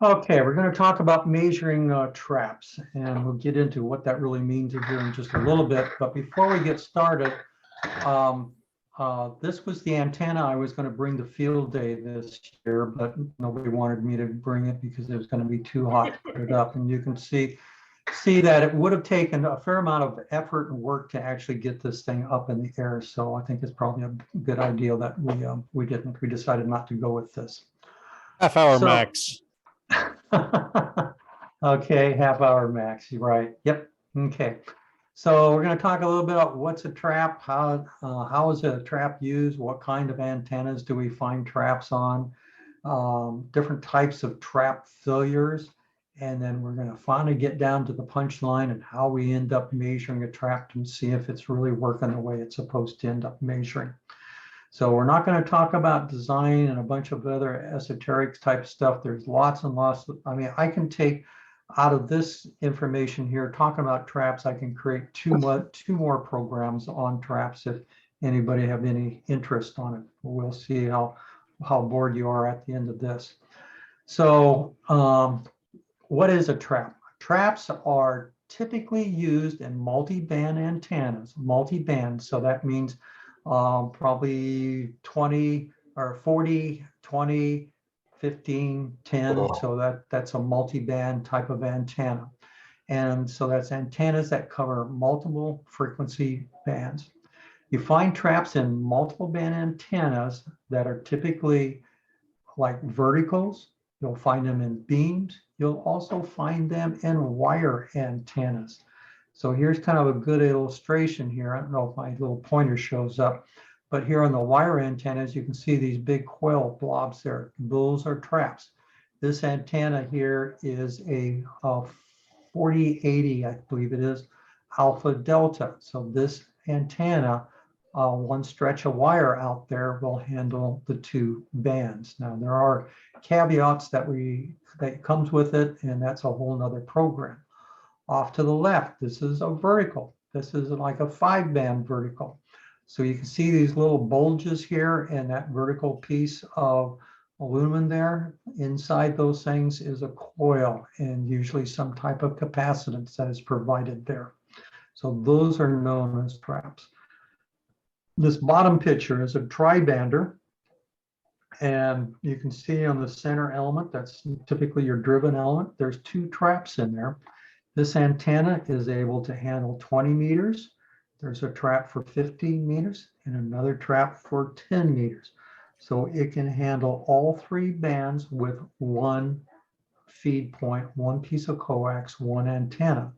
Okay, we're going to talk about measuring traps, and we'll get into what that really means here in just a little bit. But before we get started, um, this was the antenna I was going to bring to field day this year, but nobody wanted me to bring it because it was going to be too hot to put it up. And you can see that it would have taken a fair amount of effort and work to actually get this thing up in the air. So I think it's probably a good idea that we decided not to go with this. Half hour So. max. Okay, half hour max, you're right. Yep. Okay. So we're going to talk a little bit about what's a trap, how is a trap used, what kind of antennas do we find traps on, different types of trap failures, and then we're going to finally get down to the punchline and how we end up measuring a trap to see if it's really working the way it's supposed to end up measuring. So we're not going to talk about design and a bunch of other esoteric type stuff. There's lots and lots. I can take out of this information here, talking about traps, I can create two more programs on traps if anybody have any interest on it. We'll see how bored you are at the end of this. So what is a trap? Traps are typically used in multi-band antennas, multi-band. So that means probably 20 or 40, 20, 15, 10. So that's a multi-band type of antenna. And so that's antennas that cover multiple frequency bands. You find traps in multiple band antennas that are typically like verticals. You'll find them in beams. You'll also find them in wire antennas. So here's kind of a good illustration here. I don't know if my little pointer shows up, but here on the wire antennas, you can see these big coil blobs there. Those are traps. This antenna here is a 4080, I believe it is, alpha delta. So this antenna, one stretch of wire out there will handle the two bands. Now there are caveats that comes with it, and that's a whole nother program. Off to the left, this is a vertical. This is like a 5-band vertical. So you can see these little bulges here, and that vertical piece of aluminum there. Inside those things is a coil and usually some type of capacitance that is provided there. So those are known as traps. This bottom picture is a tri-bander, and you can see on the center element, that's typically your driven element, there's two traps in there. This antenna is able to handle 20 meters. There's a trap for 15 meters and another trap for 10 meters. So it can handle all three bands with one feed point, one piece of coax, one antenna.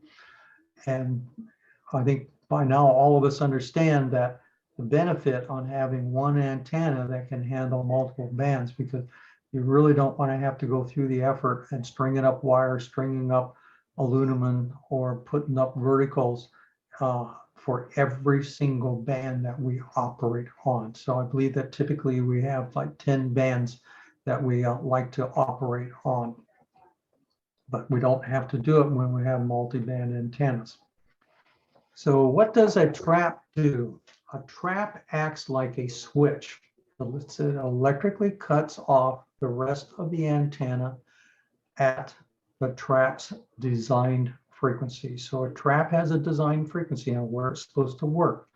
And I think by now all of us understand that the benefit on having one antenna that can handle multiple bands, because you really don't want to have to go through the effort and stringing up wires, stringing up aluminum, or putting up verticals for every single band that we operate on. So I believe that typically we have like 10 bands that we like to operate on, but we don't have to do it when we have multi-band antennas. So what does a trap do? A trap acts like a switch. It electrically cuts off the rest of the antenna at the trap's designed frequency. So a trap has a designed frequency on where it's supposed to work.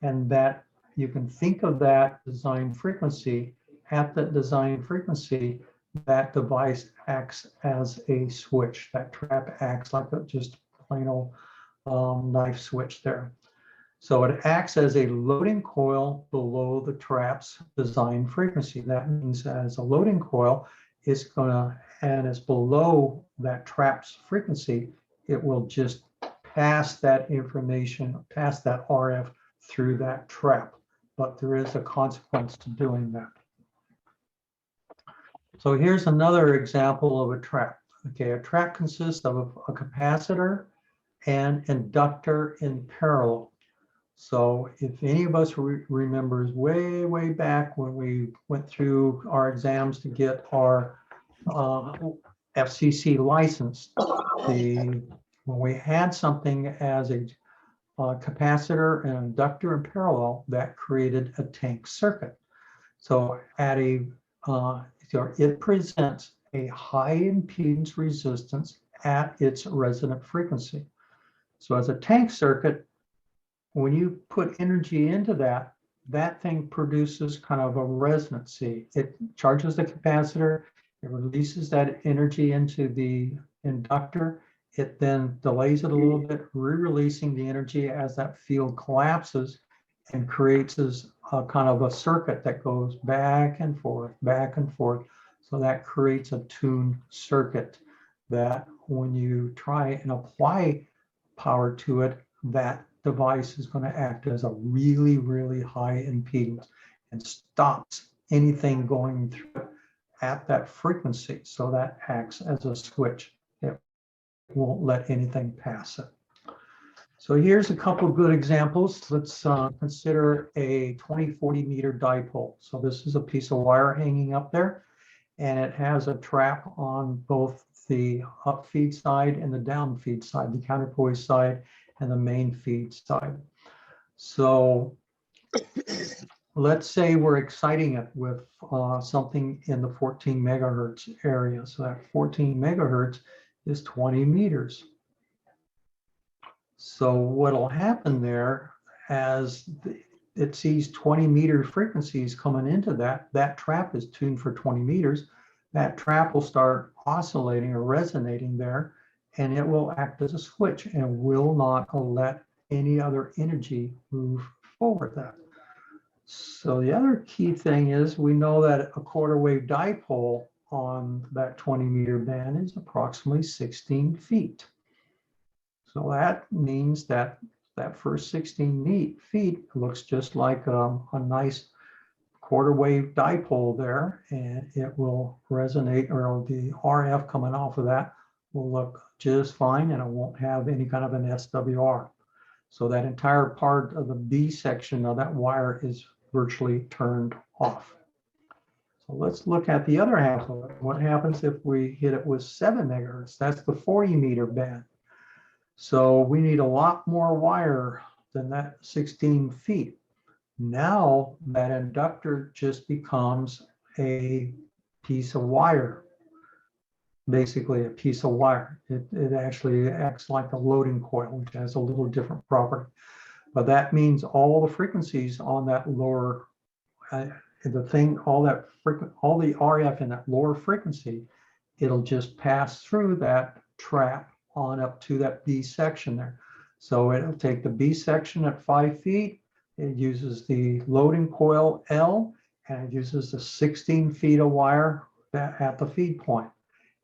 And that you can think of that design frequency. At that design frequency, that device acts as a switch. That trap acts like just plain old knife switch there. So it acts as a loading coil below the trap's design frequency. That means as a loading coil, it's gonna, and it's below that trap's frequency, it will just pass that information, pass that RF through that trap. But there is a consequence to doing that. So here's another example of a trap. Okay, a trap consists of a capacitor and inductor in parallel. So if any of us remembers way back when we went through our exams to get our FCC license, when we had something as a capacitor and inductor in parallel, that created a tank circuit. So at it presents a high impedance resistance at its resonant frequency. So as a tank circuit, when you put energy into that, that thing produces kind of a resonancy. It charges the capacitor, it releases that energy into the inductor. It then delays it a little bit, re-releasing the energy as that field collapses and creates a kind of a circuit that goes back and forth, back and forth. So that creates a tuned circuit that when you try and apply power to it, that device is going to act as a really, really high impedance and stops anything going through it at that frequency. So that acts as a switch. It won't let anything pass it. So here's a couple of good examples. Let's consider a 20-40 meter dipole. So this is a piece of wire hanging up there, and it has a trap on both the up feed side and the down feed side, the counterpoise side and the main feed side. So let's say we're exciting it with something in the 14 megahertz area. So that 14 megahertz is 20 meters. So what'll happen there, as it sees 20 meter frequencies coming into that trap is tuned for 20 meters. That trap will start oscillating or resonating there, and it will act as a switch and will not let any other energy move forward that. So the other key thing is we know that a quarter wave dipole on that 20 meter band is approximately 16 feet. So that means that that first 16 feet looks just like a nice quarter wave dipole there, and it will resonate, or the RF coming off of that will look just fine, and it won't have any kind of an SWR. So that entire part of the B section of that wire is virtually turned off. So let's look at the other half of it. What happens if we hit it with 7 megahertz? That's the 40 meter band. So we need a lot more wire than that 16 feet. Now that inductor just becomes a piece of wire, basically a piece of wire. It actually acts like a loading coil, which has a little different property. But that means all the frequencies on that lower, all the RF in that lower frequency, it'll just pass through that trap on up to that B section there. So it'll take the B section at 5 feet. It uses the loading coil L, and it uses the 16 feet of wire at the feed point.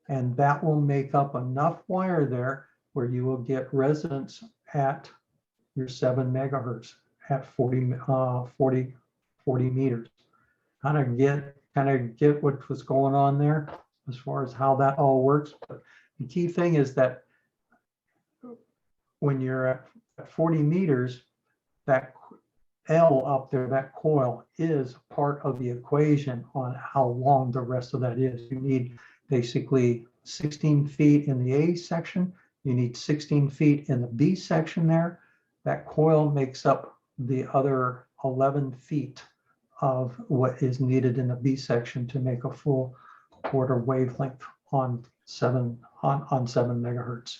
And that will make up enough wire there where you will get resonance at your 7 megahertz at 40 meters. Kind of get what was going on there as far as how that all works. But the key thing is that when you're at 40 meters, that L up there, that coil, is part of the equation on how long the rest of that is. You need basically 16 feet in the A section. You need 16 feet in the B section there. That coil makes up the other 11 feet of what is needed in the B section to make a full quarter wavelength on 7 megahertz.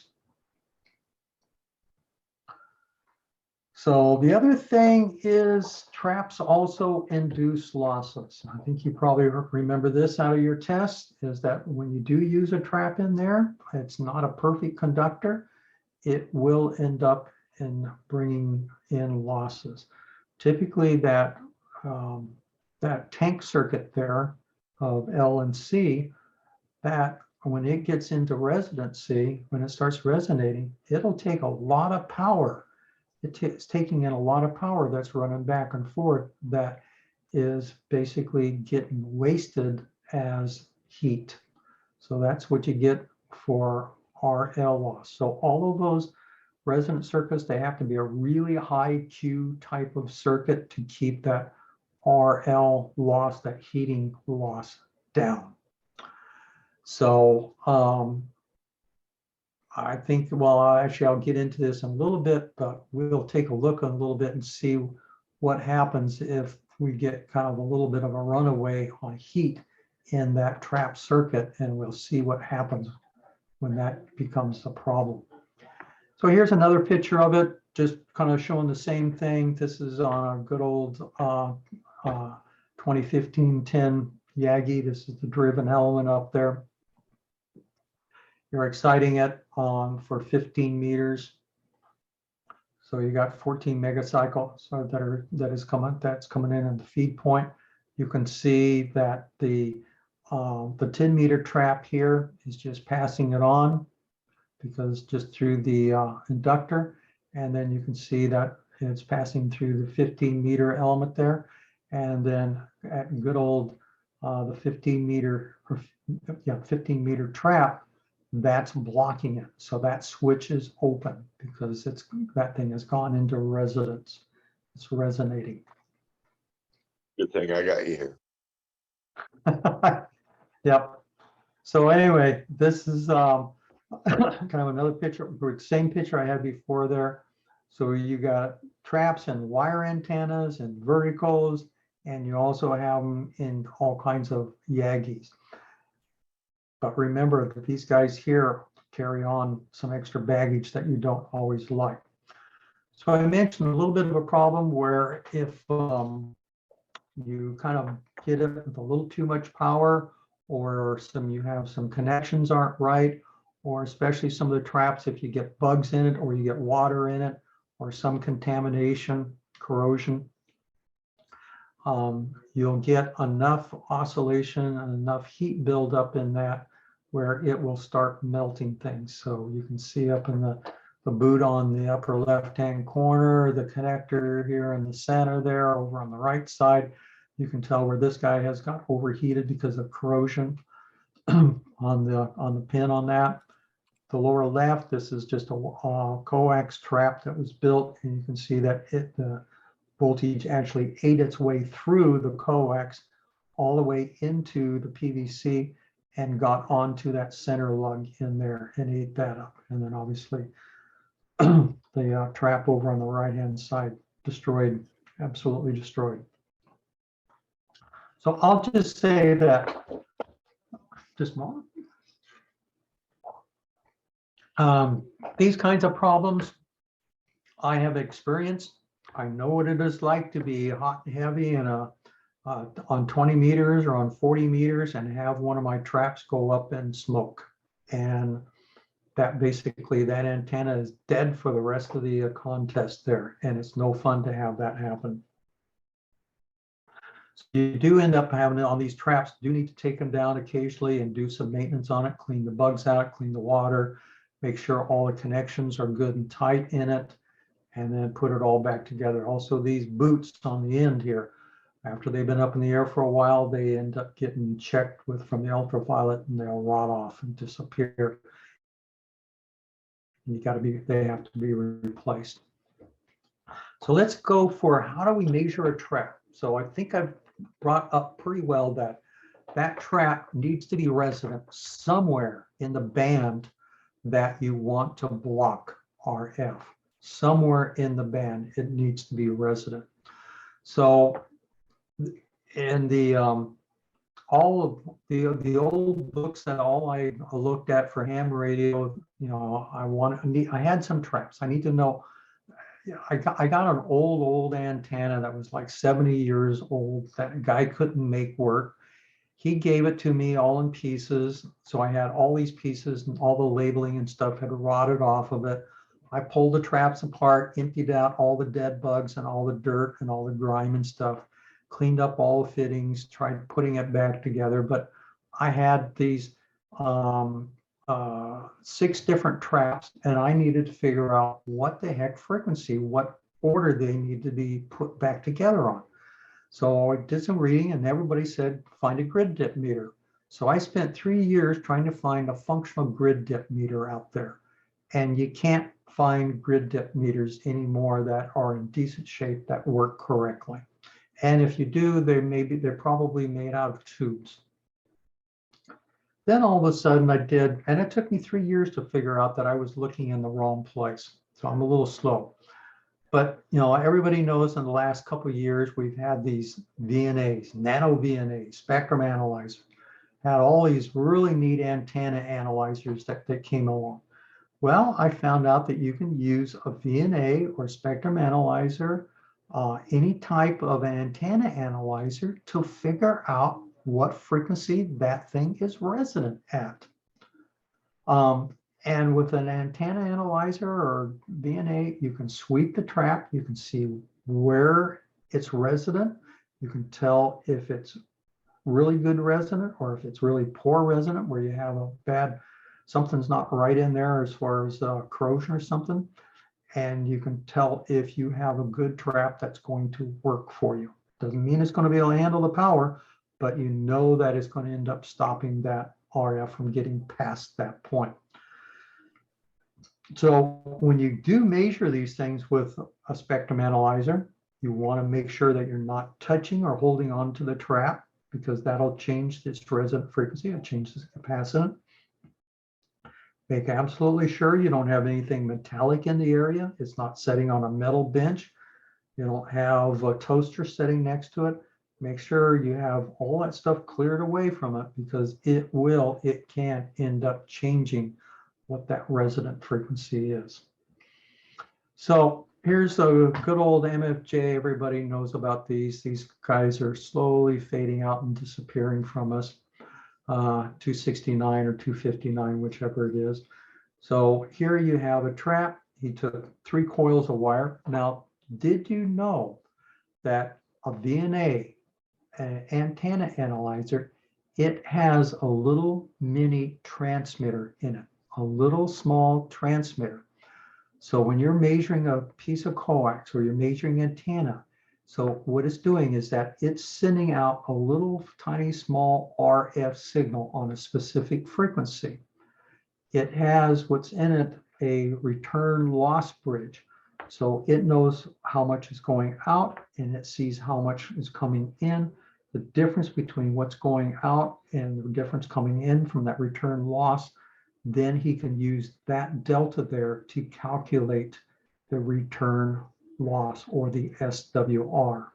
So the other thing is traps also induce losses. I think you probably remember this out of your test, is that when you do use a trap in there, it's not a perfect conductor. It will end up in bringing in losses. Typically that tank circuit there of L and C, that when it gets into resonancy, when it starts resonating, it'll take a lot of power. It's taking in a lot of power that's running back and forth that is basically getting wasted as heat. So that's what you get for RL loss. So all of those resonant circuits, they have to be a really high Q type of circuit to keep that RL loss, that heating loss, down. So I think, well, actually, I'll get into this in a little bit, but we'll take a look a little bit and see what happens if we get kind of a little bit of a runaway on heat in that trap circuit, and we'll see what happens when that becomes a problem. So here's another picture of it, just kind of showing the same thing. This is on a good old 2015 10 Yagi. This is the driven element up there. You're exciting it for 15 meters. So you got 14 megacycles that's coming in at the feed point. You can see that the 10 meter trap here is just passing it on, because just through the inductor, and then you can see that it's passing through the 15 meter element there, and then at good old the 15 meter trap, that's blocking it. So that switch is open because that thing has gone into resonance. It's resonating. Good thing I got you here. Yep. So anyway, this is kind of another picture, same picture I had before there. So you got traps and wire antennas and verticals, and you also have them in all kinds of Yagis. But remember that these guys here carry on some extra baggage that you don't always like. So I mentioned a little bit of a problem where if you kind of get it with a little too much power, or you have some connections aren't right, or especially some of the traps, if you get bugs in it or you get water in it or some contamination, corrosion, you'll get enough oscillation and enough heat buildup in that where it will start melting things. So you can see up in the boot on the upper left-hand corner, the connector here in the center there, over on the right side, you can tell where this guy has got overheated because of corrosion on the pin on that. The lower left, this is just a coax trap that was built, and you can see that the voltage actually ate its way through the coax all the way into the PVC and got onto that center lug in there and ate that up. And then obviously the trap over on the right-hand side destroyed, absolutely destroyed. So I'll just say that, just a moment. These kinds of problems I have experienced. I know what it is like to be hot and heavy in on 20 meters or on 40 meters and have one of my traps go up in smoke. And that basically, that antenna is dead for the rest of the contest there. And it's no fun to have that happen. So you do end up having on these traps, do need to take them down occasionally and do some maintenance on it, clean the bugs out, clean the water, make sure all the connections are good and tight in it, and then put it all back together. Also, these boots on the end here, after they've been up in the air for a while, they end up getting checked from the ultraviolet, and they'll rot off and disappear. And they have to be replaced. So let's go for how do we measure a trap? So I think I've brought up pretty well that that trap needs to be resonant somewhere in the band that you want to block RF. Somewhere in the band, it needs to be resonant. So in the all of the old books that all I looked at for ham radio, you know, I had some traps. I need to know. I got an old antenna that was like 70 years old that a guy couldn't make work. He gave it to me all in pieces. So I had all these pieces and all the labeling and stuff had rotted off of it. I pulled the traps apart, emptied out all the dead bugs and all the dirt and all the grime and stuff, cleaned up all the fittings, tried putting it back together. But I had these 6 different traps, and I needed to figure out what the heck frequency, what order they need to be put back together on. So I did some reading, and everybody said, find a grid dip meter. So I spent 3 years trying to find a functional grid dip meter out there. And you can't find grid dip meters anymore that are in decent shape that work correctly. And if you do, they're probably made out of tubes. Then all of a sudden I did, and it took me 3 years to figure out that I was looking in the wrong place. So I'm a little slow. But you know, everybody knows in the last couple of years we've had these VNAs, nano VNAs, spectrum analyzer. had all these really neat antenna analyzers that came along. Well, I found out that you can use a VNA or spectrum analyzer, any type of antenna analyzer to figure out what frequency that thing is resonant at. And with an antenna analyzer or VNA, you can sweep the trap, you can see where it's resonant, you can tell if it's really good resonant or if it's really poor resonant, where you have a bad, something's not right in there as far as corrosion or something. And you can tell if you have a good trap that's going to work for you. Doesn't mean it's going to be able to handle the power, but you know that it's going to end up stopping that RF from getting past that point. So when you do measure these things with a spectrum analyzer, you want to make sure that you're not touching or holding on to the trap, because that'll change its resonant frequency. It changes the capacitance. Make absolutely sure you don't have anything metallic in the area. It's not sitting on a metal bench. You don't have a toaster sitting next to it. Make sure you have all that stuff cleared away from it, because it can end up changing what that resonant frequency is. So here's a good old MFJ. Everybody knows about these. These guys are slowly fading out and disappearing from us. 269 or 259, whichever it is. So here you have a trap. He took 3 coils of wire. Now, did you know that a VNA, an antenna analyzer, it has a little mini transmitter in it, a little small transmitter. So when you're measuring a piece of coax or you're measuring antenna, so what it's doing is that it's sending out a little tiny small RF signal on a specific frequency. It has what's in it a return loss bridge. So it knows how much is going out and it sees how much is coming in. The difference between what's going out and the difference coming in from that return loss, then he can use that delta there to calculate the return loss, or the SWR.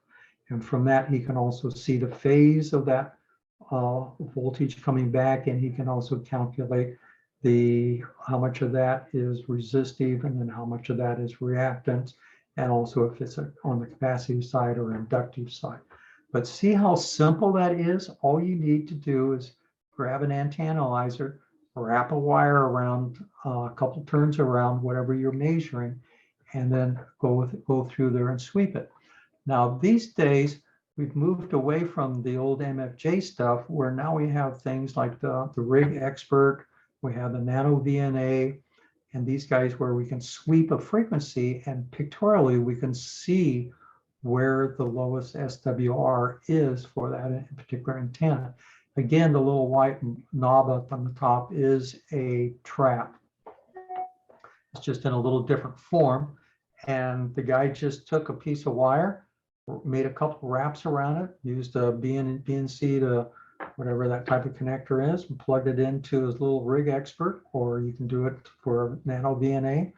And from that, he can also see the phase of that voltage coming back, and he can also calculate how much of that is resistive and then how much of that is reactance, and also if it's on the capacitive side or inductive side. But see how simple that is? All you need to do is grab an antenna analyzer, wrap a wire around a couple turns around whatever you're measuring, and then go through there and sweep it. Now, these days, we've moved away from the old MFJ stuff, where now we have things like the Rig Expert, we have the Nano VNA, and these guys where we can sweep a frequency and pictorially we can see where the lowest SWR is for that particular antenna. Again, the little white knob up on the top is a trap. It's just in a little different form. And the guy just took a piece of wire, made a couple wraps around it, used a BNC to whatever that type of connector is, and plugged it into his little Rig Expert, or you can do it for Nano VNA.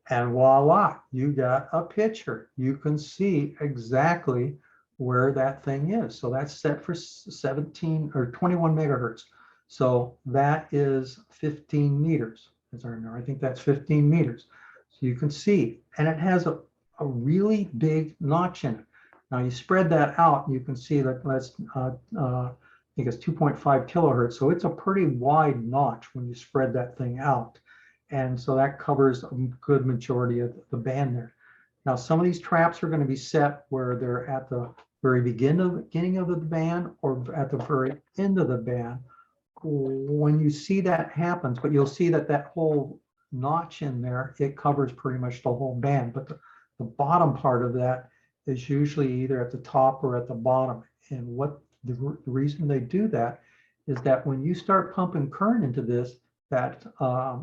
And voila, you got a picture. You can see exactly where that thing is. So that's set for 17 or 21 megahertz. So that is 15 meters. I think that's 15 meters. So you can see, and it has a really big notch in it. Now you spread that out, you can see that that's, I think it's 2.5 kilohertz. So it's a pretty wide notch when you spread that thing out. And so that covers a good majority of the band there. Now, some of these traps are going to be set where they're at the very beginning of the band or at the very end of the band. When you see that happens, but you'll see that that whole notch in there, it covers pretty much the whole band. But the bottom part of that is usually either at the top or at the bottom. And what the reason they do that is that when you start pumping current into this, that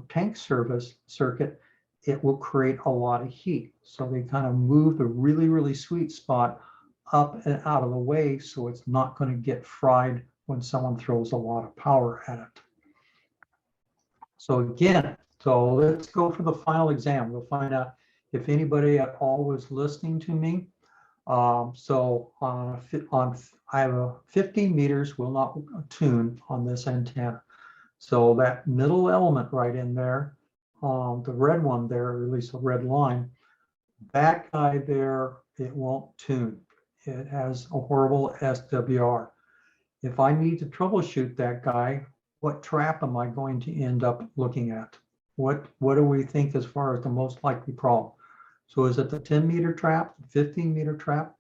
tank service circuit, it will create a lot of heat. So they kind of move the really, really sweet spot up and out of the way, so it's not going to get fried when someone throws a lot of power at it. So again, so let's go for the final exam. We'll find out if anybody at all was listening to me. So I have a 15 meters will not tune on this antenna. So that middle element right in there, the red one there, or at least the red line, that guy there, it won't tune. It has a horrible SWR. If I need to troubleshoot that guy, what trap am I going to end up looking at? What do we think as far as the most likely problem? So is it the 10-meter trap, 15-meter trap?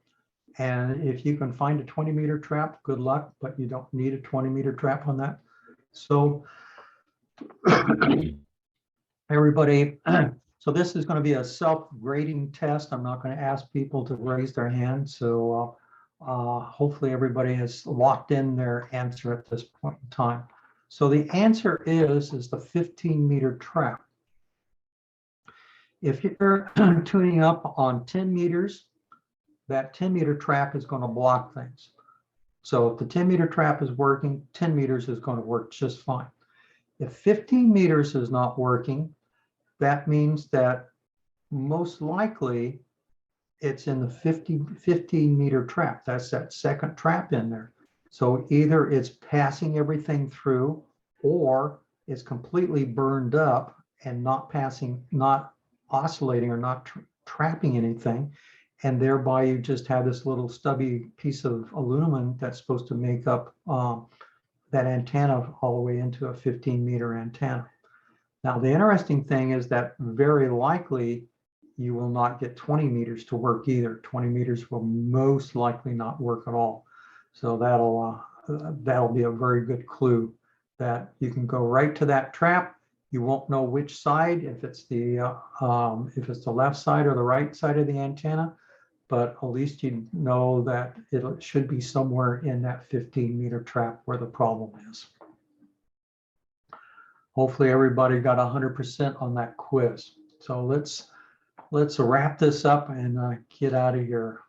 And if you can find a 20-meter trap, good luck, but you don't need a 20-meter trap on that. So everybody, so this is going to be a self-grading test. I'm not going to ask people to raise their hand. So hopefully everybody has locked in their answer at this point in time. So the answer is the 15-meter trap. If you're tuning up on 10 meters, that 10-meter trap is going to block things. So if the 10-meter trap is working, 10 meters is going to work just fine. If 15 meters is not working, that means that most likely it's in the 15-meter trap. That's that second trap in there. So either it's passing everything through, or it's completely burned up and not passing, not oscillating or not trapping anything. And thereby you just have this little stubby piece of aluminum that's supposed to make up that antenna all the way into a 15-meter antenna. Now, the interesting thing is that very likely you will not get 20 meters to work either. 20 meters will most likely not work at all. So that'll be a very good clue that you can go right to that trap. You won't know which side, if it's the left side or the right side of the antenna, but at least you know that it should be somewhere in that 15-meter trap where the problem is. Hopefully everybody got 100% on that quiz. So let's wrap this up and get out of here.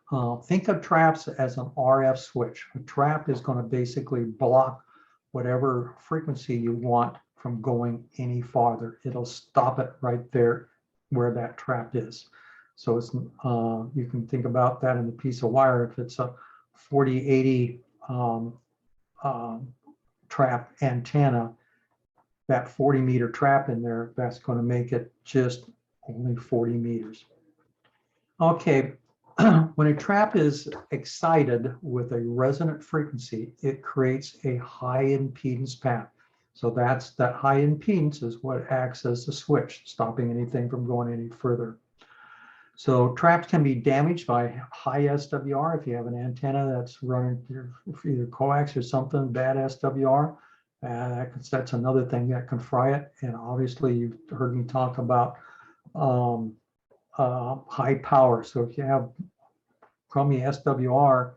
Think of traps as an RF switch. A trap is going to basically block whatever frequency you want from going any farther. It'll stop it right there where that trap is. So it's you can think about that in the piece of wire. If it's a 4080 trap antenna, that 40-meter trap in there, that's going to make it just only 40 meters. Okay, when a trap is excited with a resonant frequency, it creates a high impedance path. So that high impedance is what acts as the switch, stopping anything from going any further. So traps can be damaged by high SWR. If you have an antenna that's running either coax or something, bad SWR, that's another thing that can fry it. And obviously you've heard me talk about high power. So if you have crummy SWR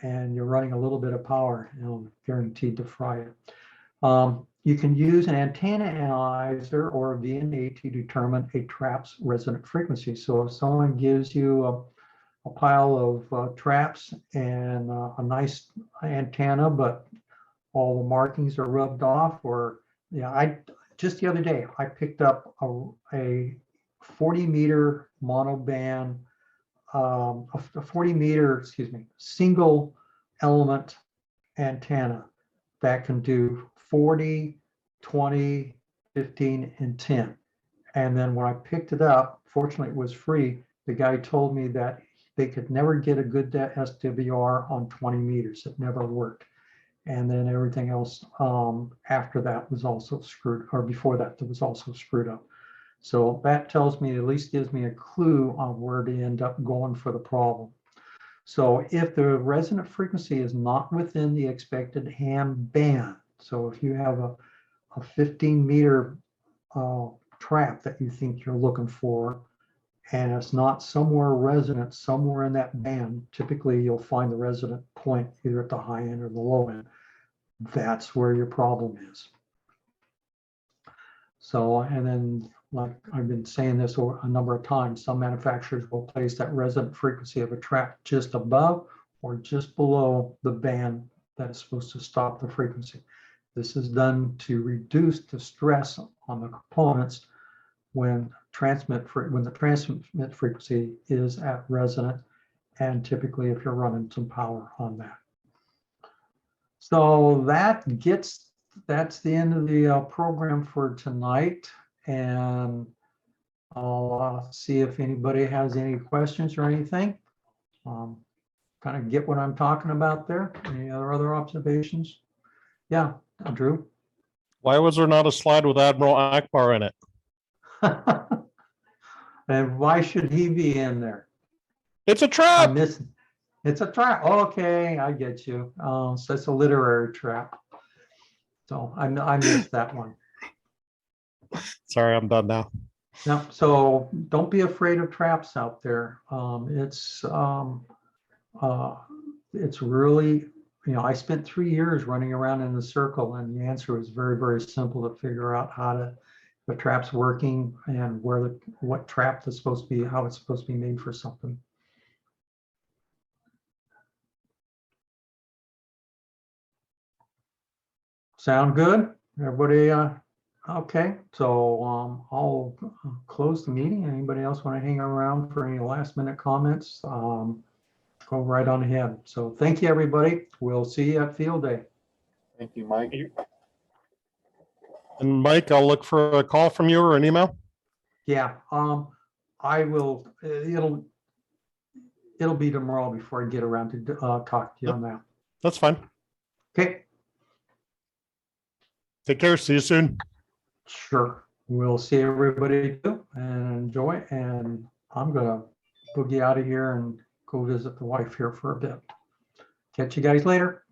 and you're running a little bit of power, it'll guaranteed to fry it. You can use an antenna analyzer or a VNA to determine a trap's resonant frequency. So if someone gives you a pile of traps and a nice antenna, but all the markings are rubbed off, or just the other day, I picked up a 40-meter monoband, a 40-meter, single element antenna that can do 40, 20, 15, and 10. And then when I picked it up, fortunately it was free, the guy told me that they could never get a good SWR on 20 meters. It never worked. And then everything else after that was also screwed, or before that was also screwed up. So that tells me, at least gives me a clue on where to end up going for the problem. So if the resonant frequency is not within the expected ham band, so if you have a 15-meter trap that you think you're looking for, and it's not somewhere resonant, somewhere in that band, typically you'll find the resonant point either at the high end or the low end. That's where your problem is. So, and then like I've been saying this a number of times, some manufacturers will place that resonant frequency of a trap just above or just below the band that is supposed to stop the frequency. This is done to reduce the stress on the components when the transmit frequency is at resonant, and typically if you're running some power on that. So that's the end of the program for tonight. And I'll see if anybody has any questions or anything. Kind of get what I'm talking about there. Any other observations? Yeah, Drew. Why was there not a slide with Admiral Akbar in it? And why should he be in there? It's a I'm trap. missing. It's a trap. Okay, I get you. So it's a literary trap. So I missed that one. Sorry, I'm done now. No, so don't be afraid of traps out there. It's really, I spent 3 years running around in the circle, and the answer was very, very simple to figure out how to, the trap's working and what trap that's supposed to be, how it's supposed to be made for something. Sound good? Everybody, okay, so I'll close the meeting. Anybody else want to hang around for any last minute comments? Go right on ahead. So thank you, everybody. We'll see you at field day. Thank you, Mike. And Mike, I'll look for a call from you or an email. Yeah, I will, it'll be tomorrow before I get around to talk to you on that. That's fine. Okay, Take care. See you soon. sure. We'll see everybody too and enjoy. And I'm gonna boogie out of here and go visit the wife here for a bit. Catch you guys later.